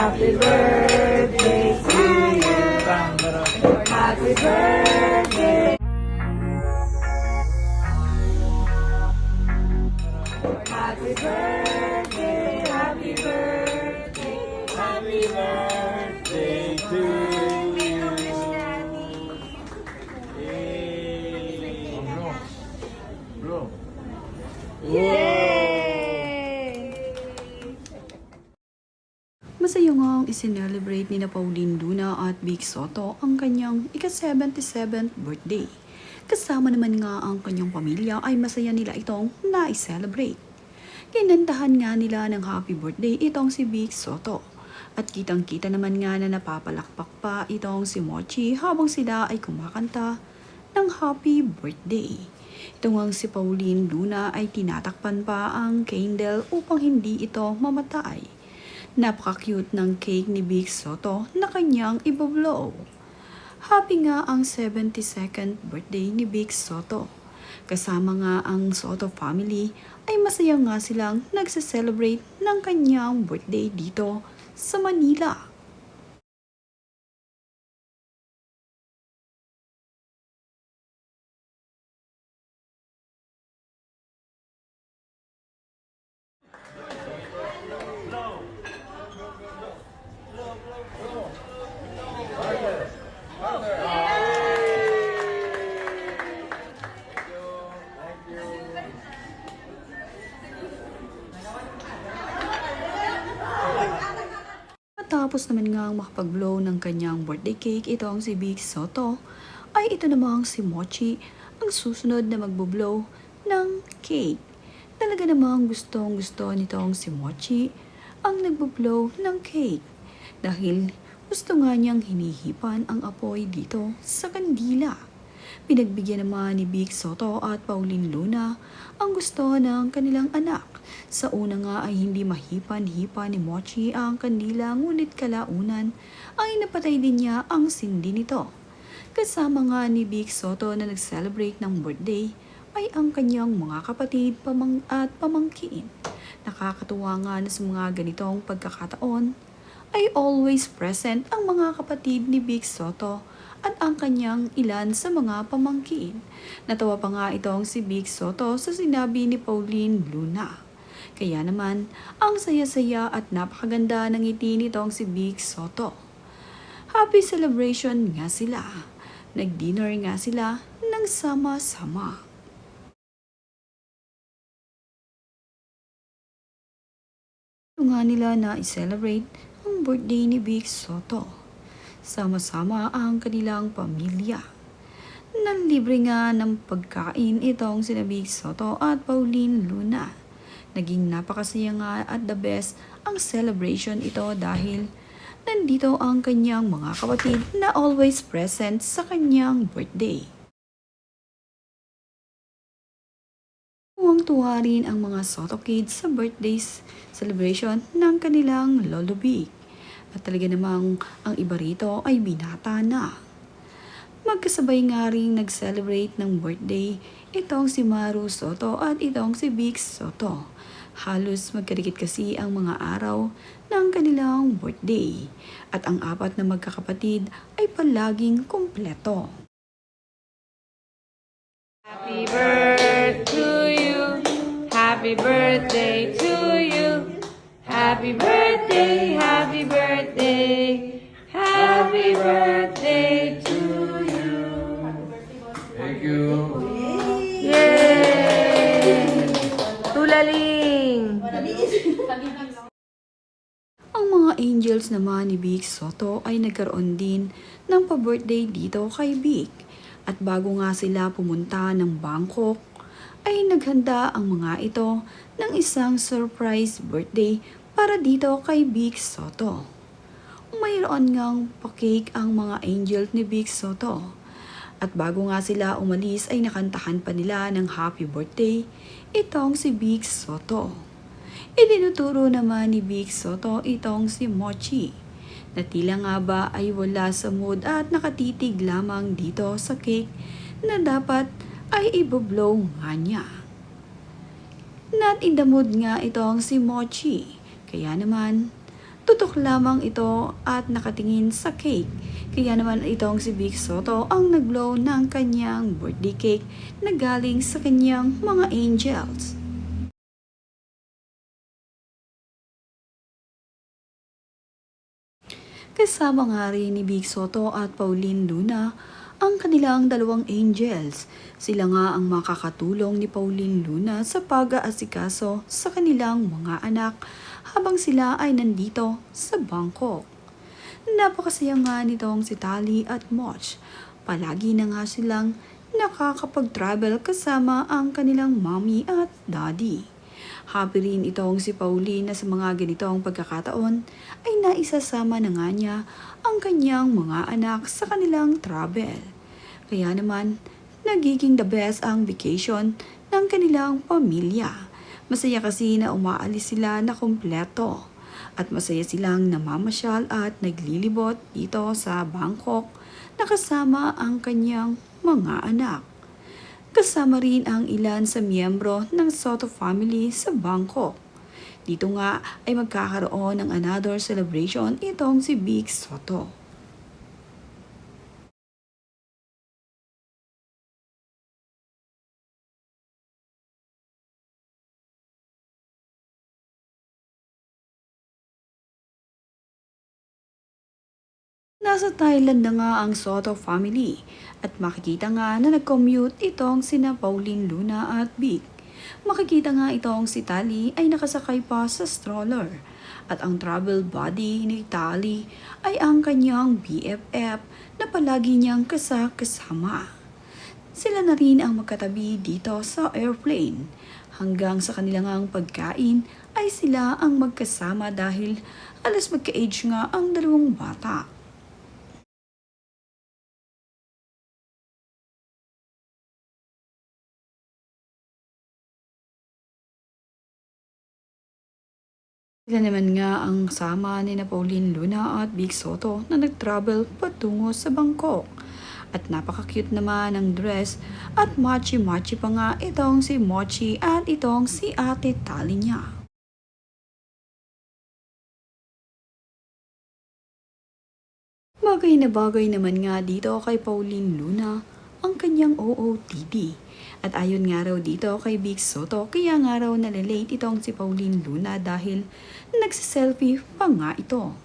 Happy birthday to you. Happy birthday. Happy birthday. Happy birthday. Happy birthday to you. Bro. Masaya ngang isinelebrate ni na Pauline Luna at Vic Soto ang kanyang ika-77th birthday. Kasama naman nga ang kanyang pamilya ay masaya nila itong na-celebrate. Kinantahan nga nila ng happy birthday itong si Vic Soto. At kitang-kita naman nga na napapalakpak pa itong si Mochi habang sila ay kumakanta ng happy birthday. Ito ngang si Pauline Luna ay tinatakpan pa ang candle upang hindi ito mamatay. Napaka-cute ng cake ni Vic Soto na kanyang ibablow. Happy nga ang 72nd birthday ni Vic Soto. Kasama nga ang Soto family ay masaya nga silang nagse-celebrate ng kanyang birthday dito sa Manila. Matapos naman nga makapag-blow ng kanyang birthday cake itong si Vic Soto, ay ito namang si Mochi ang susunod na magbo-blow ng cake. Talaga namang gustong-gusto nitong si Mochi ang nagbo-blow ng cake dahil gusto nga niyang hinihipan ang apoy dito sa kandila. Pinagbigyan naman ni Vic Soto at Pauline Luna ang gusto ng kanilang anak. Sa una nga ay hindi mahipan-hipan ni Mochi ang kandila ngunit kalaunan ay napatay din niya ang sindi nito. Kasama nga ni Vic Soto na nag-celebrate ng birthday ay ang kanyang mga kapatid at pamangkin. Nakakatuwa nga na sa mga ganitong pagkakataon ay always present ang mga kapatid ni Vic Soto at ang kanyang ilan sa mga pamangkin. Natawa pa nga itong si Vic Soto sa sinabi ni Pauline Luna. Kaya naman, ang saya-saya at napakaganda ng ngiti nitong si Vic Soto. Happy celebration nga sila. Nag-dinner nga sila ng sama-sama. Ito nga nila na i-celebrate ang birthday ni Vic Soto. Sama-sama ang kanilang pamilya. Nanlibre nga ng pagkain itong sina Vic Soto at Pauline Luna. Naging napakasaya nga at the best ang celebration ito dahil nandito ang kanyang mga kapatid na always present sa kanyang birthday. Tuwang-tuwa rin ang mga Soto kids sa birthday celebration ng kanilang Lolo Vic. At talaga namang ang iba rito ay binata na. Magkasabay nga rin nag-celebrate ng birthday itong si Maru Soto at itong si Vic Soto. Halos magkadikit kasi ang mga araw ng kanilang birthday at ang apat na magkakapatid ay palaging kumpleto. Happy birthday to you. Happy birthday to you. Happy birthday, happy birthday. Happy birthday to you. Thank you. Yay! Tulaling! Ang mga angels naman ni Vic Soto ay nagkaroon din ng pa-birthday dito kay Vic. At bago nga sila pumunta ng Bangkok, ay naghanda ang mga ito ng isang surprise birthday para dito kay Vic Soto. Mayroon ngang pa-cake ang mga angels ni Vic Soto. At bago nga sila umalis ay nakantahan pa nila ng happy birthday itong si Vic Soto. Itinuturo naman ni Vic Soto itong si Mochi na tila nga ba ay wala sa mood at nakatitig lamang dito sa cake na dapat ay iboblow nga niya. Not in the mood nga itong si Mochi. Kaya naman, Tutok lamang ito at nakatingin sa cake. Kaya naman itong si Vic Soto ang nag-blow ng kanyang birthday cake na galing sa kanyang mga angels. Kasama nga rin ni Vic Soto at Pauline Luna ang kanilang dalawang angels. Sila nga ang makakatulong ni Pauline Luna sa pag-aasikaso sa kanilang mga anak habang sila ay nandito sa Bangkok. Napakasaya nga nitong si Tali at Moch. Palagi na nga silang nakakapag-travel kasama ang kanilang mommy at daddy. Happy rin itong si Pauline na sa mga ganitong pagkakataon ay naisasama na nga niya ang kanyang mga anak sa kanilang travel. Kaya naman, nagiging the best ang vacation ng kanilang pamilya. Masaya kasi na umaalis sila na kumpleto. At masaya silang namamasyal at naglilibot dito sa Bangkok na kasama ang kanyang mga anak. Kasama rin ang ilan sa miyembro ng Soto family sa Bangkok. Dito nga ay magkakaroon ng another celebration itong si Vic Soto. Nasa Thailand na nga ang Soto family at makikita nga na nag-commute itong sina Pauline Luna at Vic. Makikita nga itong si Tali ay nakasakay pa sa stroller at ang travel buddy ni Tali ay ang kanyang BFF na palagi niyang kasama. Sila na rin ang magkatabi dito sa airplane. Hanggang sa kanilang pagkain ay sila ang magkasama dahil alas magka-age nga ang dalawang bata. Sila naman nga ang sama ni na Pauline Luna at Vic Soto na nag-travel patungo sa Bangkok. At napaka-cute naman ang dress at machi-machi pa nga itong si Mochi at itong si Ate Tali niya. Bagay na bagay naman nga dito kay Pauline Luna ang kanyang OOTD. At ayon nga raw dito kay Vic Soto, kaya nga raw nalilate itong si Pauline Luna dahil nagsiselfie pa nga ito.